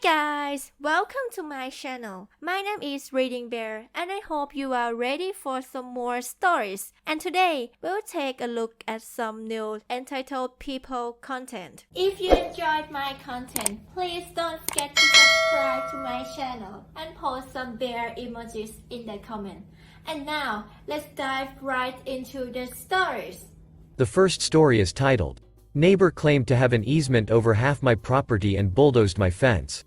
Guys, welcome to my channel. My name is ReadingBear and I hope you are ready for some more stories. And today, we'll take a look at some new entitled people content. If you enjoyed my content, please don't forget to subscribe to my channel and post some bear emojis in the comment. And now, let's dive right into the stories. The first story is titled, "Neighbor claimed to have an easement over half my property and bulldozed my fence."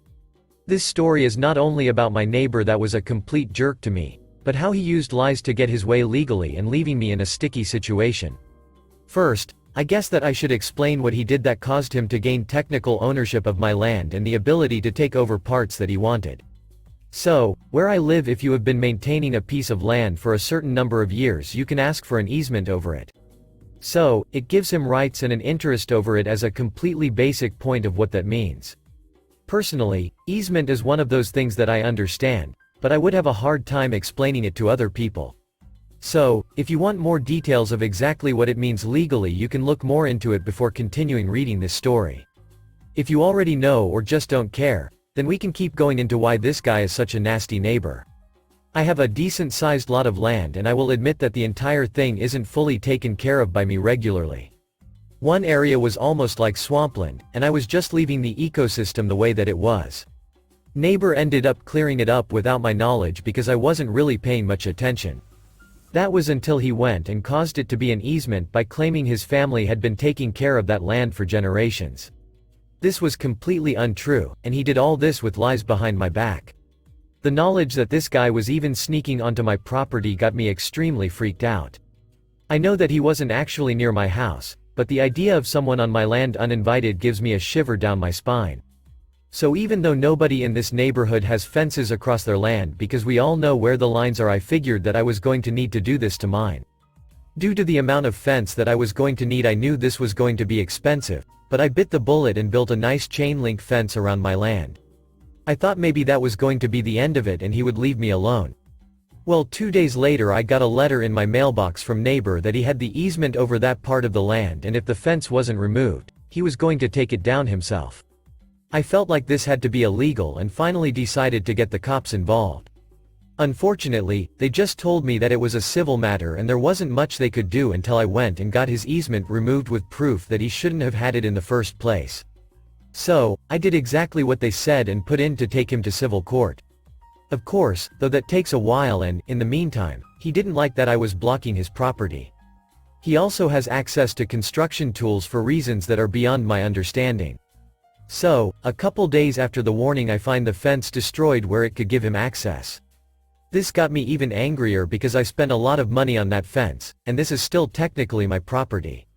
This story is not only about my neighbor that was a complete jerk to me, but how he used lies to get his way legally and leaving me in a sticky situation. First, I guess that I should explain what he did that caused him to gain technical ownership of my land and the ability to take over parts that he wanted. So, where I live, if you have been maintaining a piece of land for a certain number of years, you can ask for an easement over it. So, it gives him rights and an interest over it as a completely basic point of what that means. Personally, easement is one of those things that I understand, but I would have a hard time explaining it to other people. So, if you want more details of exactly what it means legally, you can look more into it before continuing reading this story. If you already know or just don't care, then we can keep going into why this guy is such a nasty neighbor. I have a decent-sized lot of land and I will admit that the entire thing isn't fully taken care of by me regularly. One area was almost like swampland, and I was just leaving the ecosystem the way that it was. Neighbor ended up clearing it up without my knowledge because I wasn't really paying much attention. That was until he went and caused it to be an easement by claiming his family had been taking care of that land for generations. This was completely untrue, and he did all this with lies behind my back. The knowledge that this guy was even sneaking onto my property got me extremely freaked out. I know that he wasn't actually near my house, but the idea of someone on my land uninvited gives me a shiver down my spine. So even though nobody in this neighborhood has fences across their land because we all know where the lines are, I figured that I was going to need to do this to mine. Due to the amount of fence that I was going to need, I knew this was going to be expensive, but I bit the bullet and built a nice chain link fence around my land. I thought maybe that was going to be the end of it and he would leave me alone. Well, 2 days later I got a letter in my mailbox from neighbor that he had the easement over that part of the land, and if the fence wasn't removed, he was going to take it down himself. I felt like this had to be illegal and finally decided to get the cops involved. Unfortunately, they just told me that it was a civil matter and there wasn't much they could do until I went and got his easement removed with proof that he shouldn't have had it in the first place. So, I did exactly what they said and put in to take him to civil court. Of course, though that takes a while, and, in the meantime, he didn't like that I was blocking his property. He also has access to construction tools for reasons that are beyond my understanding. So, a couple days after the warning, I find the fence destroyed where it could give him access. This got me even angrier because I spent a lot of money on that fence, and this is still technically my property.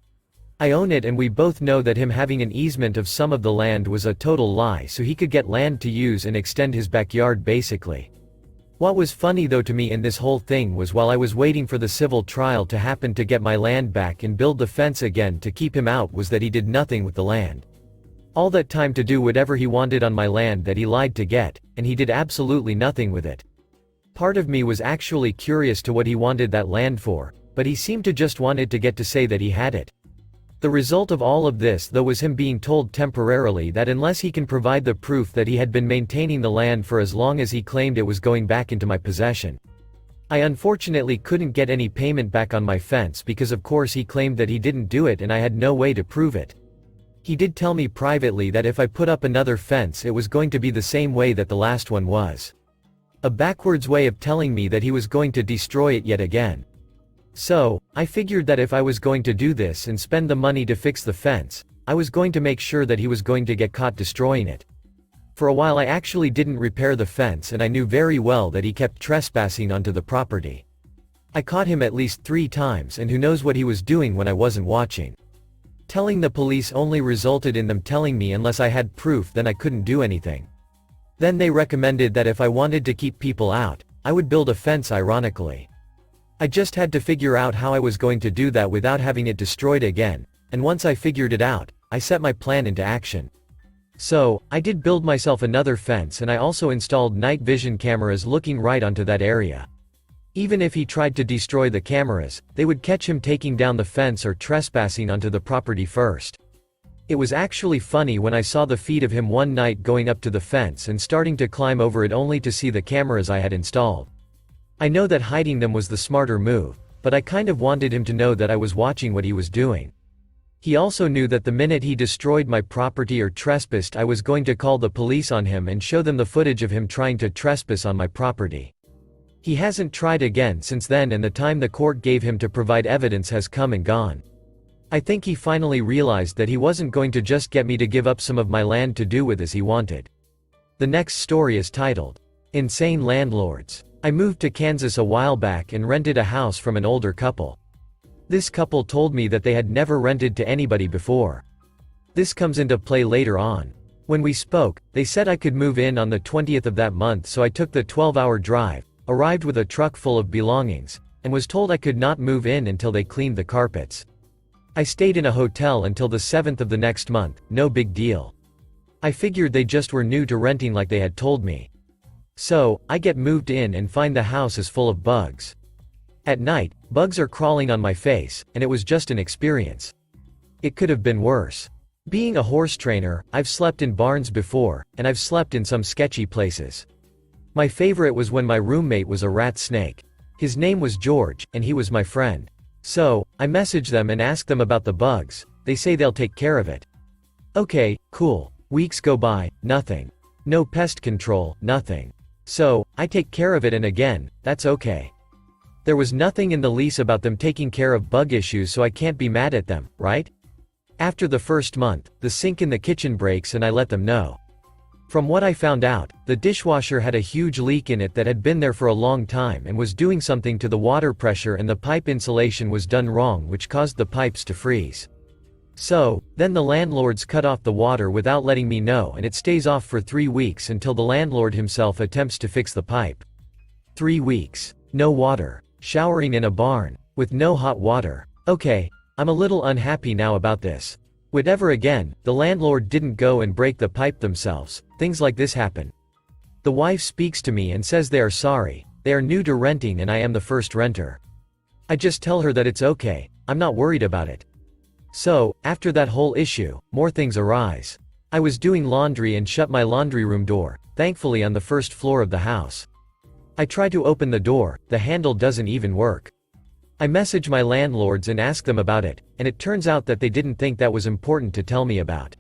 I own it, and we both know that him having an easement of some of the land was a total lie so he could get land to use and extend his backyard basically. What was funny though to me in this whole thing was while I was waiting for the civil trial to happen to get my land back and build the fence again to keep him out, was that he did nothing with the land. All that time to do whatever he wanted on my land that he lied to get, and he did absolutely nothing with it. Part of me was actually curious to what he wanted that land for, but he seemed to just wanted to get to say that he had it. The result of all of this though was him being told temporarily that unless he can provide the proof that he had been maintaining the land for as long as he claimed, it was going back into my possession. I unfortunately couldn't get any payment back on my fence because of course he claimed that he didn't do it and I had no way to prove it. He did tell me privately that if I put up another fence it was going to be the same way that the last one was. A backwards way of telling me that he was going to destroy it yet again. So, I figured that if I was going to do this and spend the money to fix the fence, I was going to make sure that he was going to get caught destroying it. For a while I actually didn't repair the fence, and I knew very well that he kept trespassing onto the property. I caught him at least 3 times, and who knows what he was doing when I wasn't watching. Telling the police only resulted in them telling me unless I had proof then I couldn't do anything. Then they recommended that if I wanted to keep people out, I would build a fence ironically. I just had to figure out how I was going to do that without having it destroyed again, and once I figured it out, I set my plan into action. So, I did build myself another fence, and I also installed night vision cameras looking right onto that area. Even if he tried to destroy the cameras, they would catch him taking down the fence or trespassing onto the property first. It was actually funny when I saw the feed of him one night going up to the fence and starting to climb over it only to see the cameras I had installed. I know that hiding them was the smarter move, but I kind of wanted him to know that I was watching what he was doing. He also knew that the minute he destroyed my property or trespassed I was going to call the police on him and show them the footage of him trying to trespass on my property. He hasn't tried again since then, and the time the court gave him to provide evidence has come and gone. I think he finally realized that he wasn't going to just get me to give up some of my land to do with as he wanted. The next story is titled, Insane Landlords. I moved to Kansas a while back and rented a house from an older couple. This couple told me that they had never rented to anybody before. This comes into play later on. When we spoke, they said I could move in on the 20th of that month, so I took the 12-hour drive, arrived with a truck full of belongings, and was told I could not move in until they cleaned the carpets. I stayed in a hotel until the 7th of the next month, no big deal. I figured they just were new to renting like they had told me. So, I get moved in and find the house is full of bugs. At night, bugs are crawling on my face, and it was just an experience. It could have been worse. Being a horse trainer, I've slept in barns before, and I've slept in some sketchy places. My favorite was when my roommate was a rat snake. His name was George, and he was my friend. So, I message them and ask them about the bugs. They say they'll take care of it. Okay, cool. Weeks go by, nothing. No pest control, nothing. So, I take care of it, and again, that's okay. There was nothing in the lease about them taking care of bug issues, so I can't be mad at them, right? After the first month, the sink in the kitchen breaks and I let them know. From what I found out, the dishwasher had a huge leak in it that had been there for a long time and was doing something to the water pressure, and the pipe insulation was done wrong, which caused the pipes to freeze. So, then the landlords cut off the water without letting me know, and it stays off for 3 weeks until the landlord himself attempts to fix the pipe. 3 weeks. No water. Showering in a barn. With no hot water. Okay, I'm a little unhappy now about this. Whatever again, the landlord didn't go and break the pipe themselves. Things like this happen. The wife speaks to me and says they are sorry, they are new to renting and I am the first renter. I just tell her that it's okay, I'm not worried about it. So, after that whole issue, more things arise. I was doing laundry and shut my laundry room door, thankfully on the first floor of the house. I try to open the door, the handle doesn't even work. I message my landlords and ask them about it, and it turns out that they didn't think that was important to tell me about.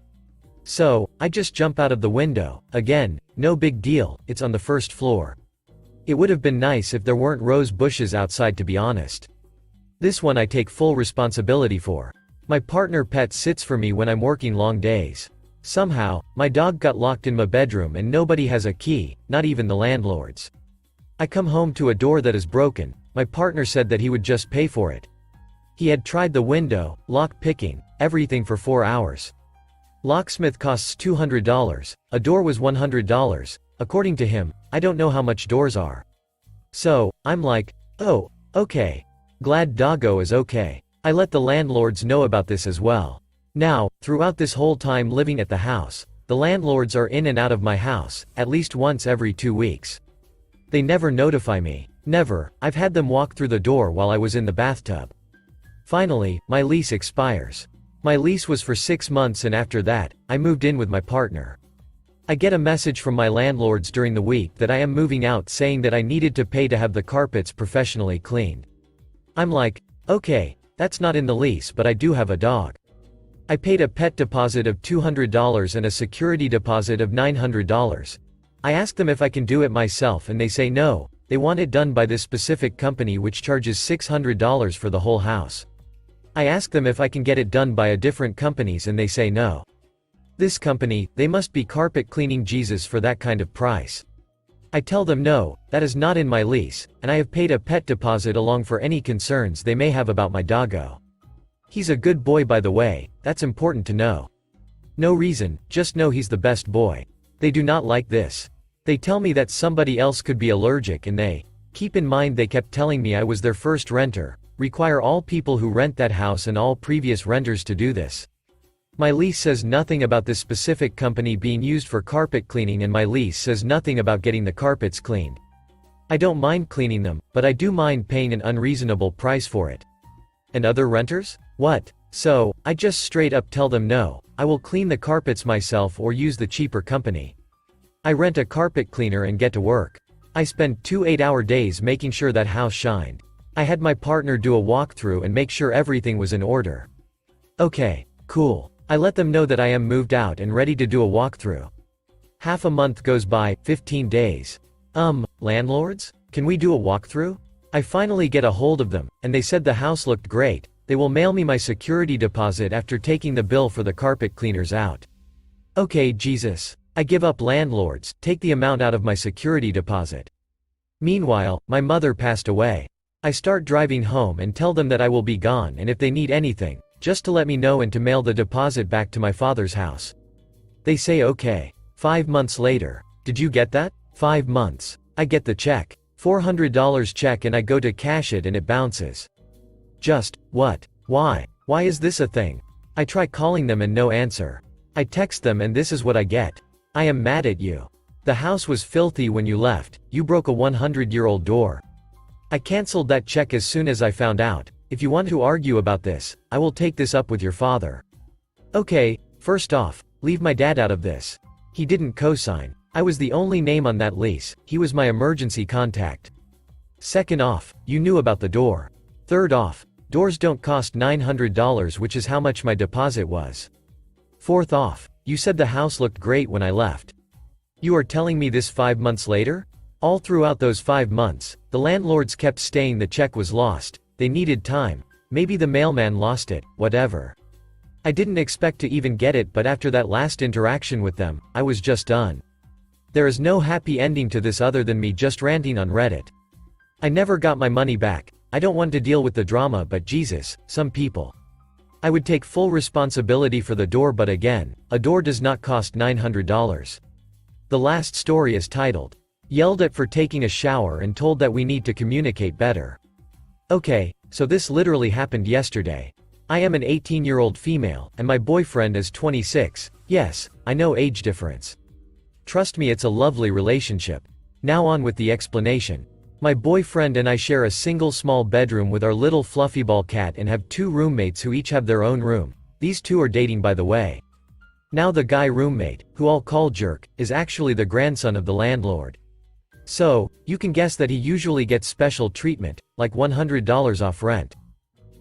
So, I just jump out of the window. Again, no big deal, it's on the first floor. It would have been nice if there weren't rose bushes outside, to be honest. This one I take full responsibility for. My partner pet sits for me when I'm working long days. Somehow, my dog got locked in my bedroom and nobody has a key, not even the landlords. I come home to a door that is broken. My partner said that he would just pay for it. He had tried the window, lock picking, everything for 4 hours. Locksmith costs $200, a door was $100, according to him. I don't know how much doors are. So, I'm like, oh, okay. Glad doggo is okay. I let the landlords know about this as well. Now, throughout this whole time living at the house, the landlords are in and out of my house, at least once every 2 weeks. They never notify me. Never. I've had them walk through the door while I was in the bathtub. Finally, my lease expires. My lease was for 6 months, and after that, I moved in with my partner. I get a message from my landlords during the week that I am moving out, saying that I needed to pay to have the carpets professionally cleaned. I'm like, okay, that's not in the lease, but I do have a dog. I paid a pet deposit of $200 and a security deposit of $900. I ask them if I can do it myself and they say no. They want it done by this specific company which charges $600 for the whole house. I ask them if I can get it done by a different companies and they say no. This company, they must be carpet cleaning Jesus for that kind of price. I tell them no, that is not in my lease, and I have paid a pet deposit along for any concerns they may have about my doggo. He's a good boy, by the way, that's important to know. No reason, just know he's the best boy. They do not like this. They tell me that somebody else could be allergic, and they, keep in mind they kept telling me I was their first renter, require all people who rent that house and all previous renters to do this. My lease says nothing about this specific company being used for carpet cleaning, and my lease says nothing about getting the carpets cleaned. I don't mind cleaning them, but I do mind paying an unreasonable price for it. And other renters? What? So, I just straight up tell them no, I will clean the carpets myself or use the cheaper company. I rent a carpet cleaner and get to work. I spend 2 8-hour days making sure that house shined. I had my partner do a walkthrough and make sure everything was in order. Okay, cool. I let them know that I am moved out and ready to do a walkthrough. Half a month goes by, 15 days. Landlords? Can we do a walkthrough? I finally get a hold of them, and they said the house looked great. They will mail me my security deposit after taking the bill for the carpet cleaners out. Okay, Jesus. I give up landlords, take the amount out of my security deposit. Meanwhile, my mother passed away. I start driving home and tell them that I will be gone and if they need anything, just to let me know and to mail the deposit back to my father's house. They say okay. 5 months later. Did you get that? 5 months. I get the check. $400 check and I go to cash it and it bounces. Just, what? Why? Why is this a thing? I try calling them and no answer. I text them and this is what I get. I am mad at you. The house was filthy when you left, you broke a 100-year-old door. I cancelled that check as soon as I found out. If you want to argue about this, I will take this up with your father. Okay, first off, leave my dad out of this. He didn't co-sign. I was the only name on that lease, he was my emergency contact. Second off, you knew about the door. Third off, doors don't cost $900, which is how much my deposit was. Fourth off, you said the house looked great when I left. You are telling me this 5 months later? All throughout those 5 months, the landlords kept saying the check was lost, they needed time, maybe the mailman lost it, whatever. I didn't expect to even get it, but after that last interaction with them, I was just done. There is no happy ending to this other than me just ranting on Reddit. I never got my money back. I don't want to deal with the drama, but Jesus, some people. I would take full responsibility for the door, but again, a door does not cost $900. The last story is titled, Yelled at for taking a shower and told that we need to communicate better. Okay, so this literally happened yesterday. I am an 18-year-old female, and my boyfriend is 26. Yes, I know age difference. Trust me, it's a lovely relationship. Now on with the explanation. My boyfriend and I share a single small bedroom with our little fluffy ball cat and have 2 roommates who each have their own room. These 2 are dating, by the way. Now the guy roommate, who I'll call Jerk, is actually the grandson of the landlord. So, you can guess that he usually gets special treatment, like $100 off rent.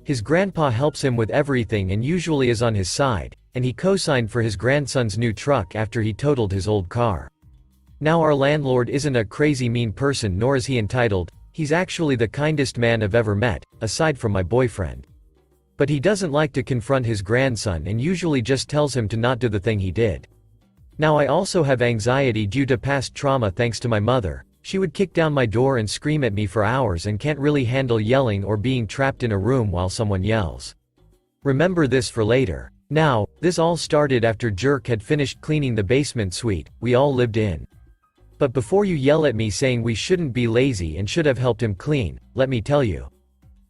His grandpa helps him with everything and usually is on his side, and he co-signed for his grandson's new truck after he totaled his old car. Now our landlord isn't a crazy mean person, nor is he entitled, he's actually the kindest man I've ever met, aside from my boyfriend. But he doesn't like to confront his grandson and usually just tells him to not do the thing he did. Now I also have anxiety due to past trauma thanks to my mother. She would kick down my door and scream at me for hours and can't really handle yelling or being trapped in a room while someone yells. Remember this for later. Now, this all started after Jerk had finished cleaning the basement suite we all lived in. But before you yell at me saying we shouldn't be lazy and should have helped him clean, let me tell you.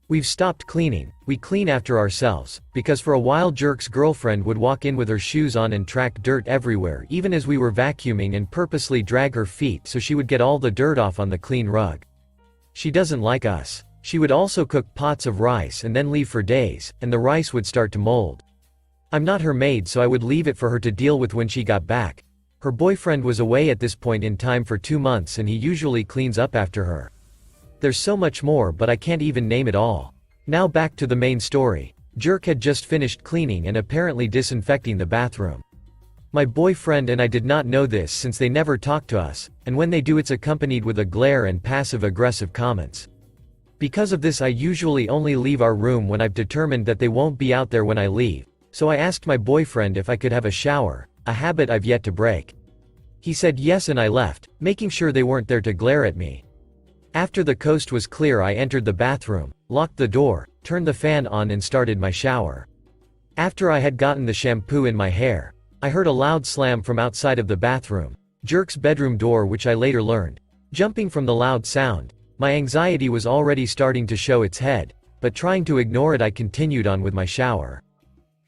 We've stopped cleaning, we clean after ourselves, because for a while Jerk's girlfriend would walk in with her shoes on and track dirt everywhere even as we were vacuuming and purposely drag her feet so she would get all the dirt off on the clean rug. She doesn't like us. She would also cook pots of rice and then leave for days, and the rice would start to mold. I'm not her maid, so I would leave it for her to deal with when she got back. Her boyfriend was away at this point in time for 2 months and he usually cleans up after her. There's so much more, but I can't even name it all. Now back to the main story. Jerk had just finished cleaning and apparently disinfecting the bathroom. My boyfriend and I did not know this since they never talk to us, and when they do it's accompanied with a glare and passive-aggressive comments. Because of this I usually only leave our room when I've determined that they won't be out there when I leave, so I asked my boyfriend if I could have a shower, a habit I've yet to break. He said yes and I left, making sure they weren't there to glare at me. After the coast was clear I entered the bathroom, locked the door, turned the fan on and started my shower. After I had gotten the shampoo in my hair, I heard a loud slam from outside of the bathroom, Jerk's bedroom door, which I later learned. Jumping from the loud sound, my anxiety was already starting to show its head, but trying to ignore it I continued on with my shower.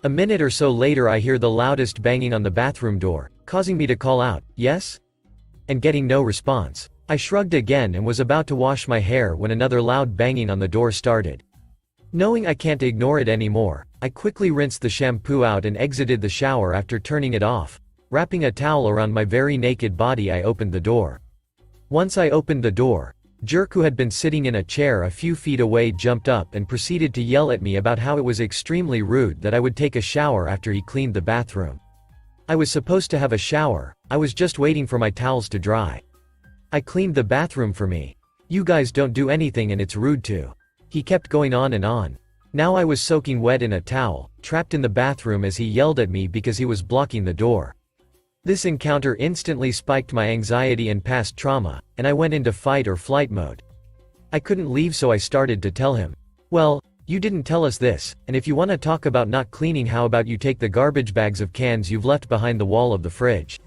A minute or so later I hear the loudest banging on the bathroom door, causing me to call out, "Yes?" and getting no response. I shrugged again and was about to wash my hair when another loud banging on the door started. Knowing I can't ignore it anymore, I quickly rinsed the shampoo out and exited the shower after turning it off. Wrapping a towel around my very naked body, I opened the door. Once I opened the door, Jerk, who had been sitting in a chair a few feet away, jumped up and proceeded to yell at me about how it was extremely rude that I would take a shower after he cleaned the bathroom. I was supposed to have a shower, I was just waiting for my towels to dry. I cleaned the bathroom for me. You guys don't do anything and it's rude too. He kept going on and on. Now I was soaking wet in a towel, trapped in the bathroom as he yelled at me because he was blocking the door. This encounter instantly spiked my anxiety and past trauma, and I went into fight or flight mode. I couldn't leave, so I started to tell him, "Well, you didn't tell us this, and if you want to talk about not cleaning, how about you take the garbage bags of cans you've left behind the wall of the fridge?"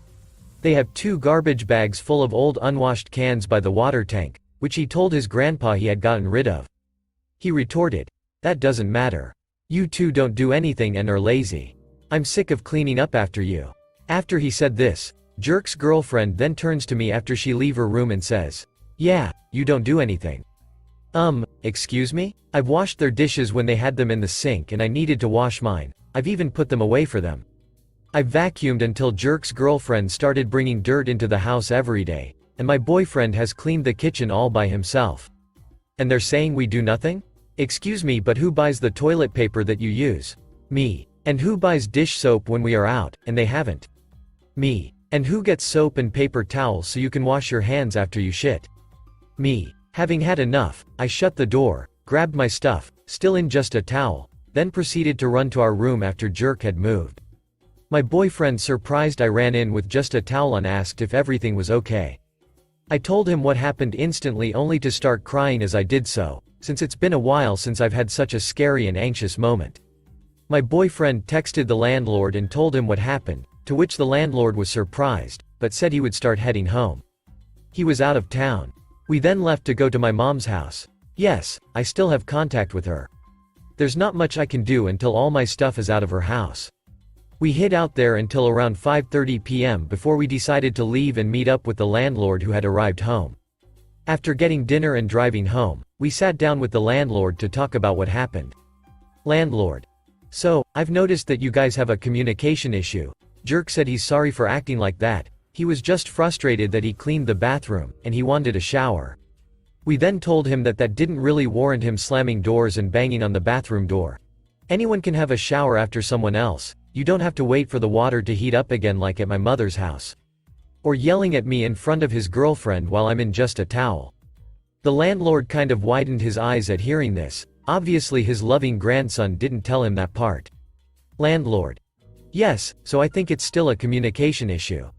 They have 2 garbage bags full of old unwashed cans by the water tank, which he told his grandpa he had gotten rid of. He retorted, "That doesn't matter. You two don't do anything and are lazy. I'm sick of cleaning up after you." After he said this, Jerk's girlfriend then turns to me after she leave her room and says, "Yeah, you don't do anything." Excuse me? I've washed their dishes when they had them in the sink and I needed to wash mine. I've even put them away for them. I've vacuumed until Jerk's girlfriend started bringing dirt into the house every day, and my boyfriend has cleaned the kitchen all by himself. And they're saying we do nothing? Excuse me, but who buys the toilet paper that you use? Me. And who buys dish soap when we are out, and they haven't? Me. And who gets soap and paper towels so you can wash your hands after you shit? Me. Having had enough, I shut the door, grabbed my stuff, still in just a towel, then proceeded to run to our room after Jerk had moved. My boyfriend, surprised I ran in with just a towel on, asked if everything was okay. I told him what happened instantly, only to start crying as I did so, since it's been a while since I've had such a scary and anxious moment. My boyfriend texted the landlord and told him what happened, to which the landlord was surprised, but said he would start heading home. He was out of town. We then left to go to my mom's house. Yes, I still have contact with her. There's not much I can do until all my stuff is out of her house. We hid out there until around 5:30 p.m. before we decided to leave and meet up with the landlord who had arrived home. After getting dinner and driving home, we sat down with the landlord to talk about what happened. Landlord: "So, I've noticed that you guys have a communication issue." Jerk said he's sorry for acting like that. He was just frustrated that he cleaned the bathroom, and he wanted a shower. We then told him that that didn't really warrant him slamming doors and banging on the bathroom door. Anyone can have a shower after someone else. You don't have to wait for the water to heat up again like at my mother's house. Or yelling at me in front of his girlfriend while I'm in just a towel. The landlord kind of widened his eyes at hearing this. Obviously his loving grandson didn't tell him that part. Landlord: "Yes, so I think it's still a communication issue."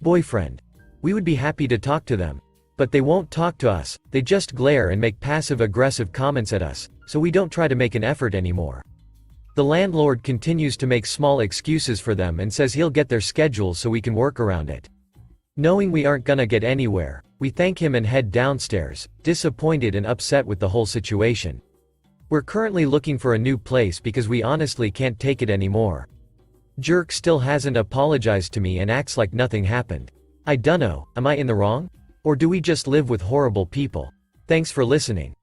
Boyfriend: "We would be happy to talk to them. But they won't talk to us, they just glare and make passive-aggressive comments at us, so we don't try to make an effort anymore." The landlord continues to make small excuses for them and says he'll get their schedule so we can work around it. Knowing we aren't gonna get anywhere, we thank him and head downstairs, disappointed and upset with the whole situation. We're currently looking for a new place because we honestly can't take it anymore. Jerk still hasn't apologized to me and acts like nothing happened. I dunno, am I in the wrong? Or do we just live with horrible people? Thanks for listening.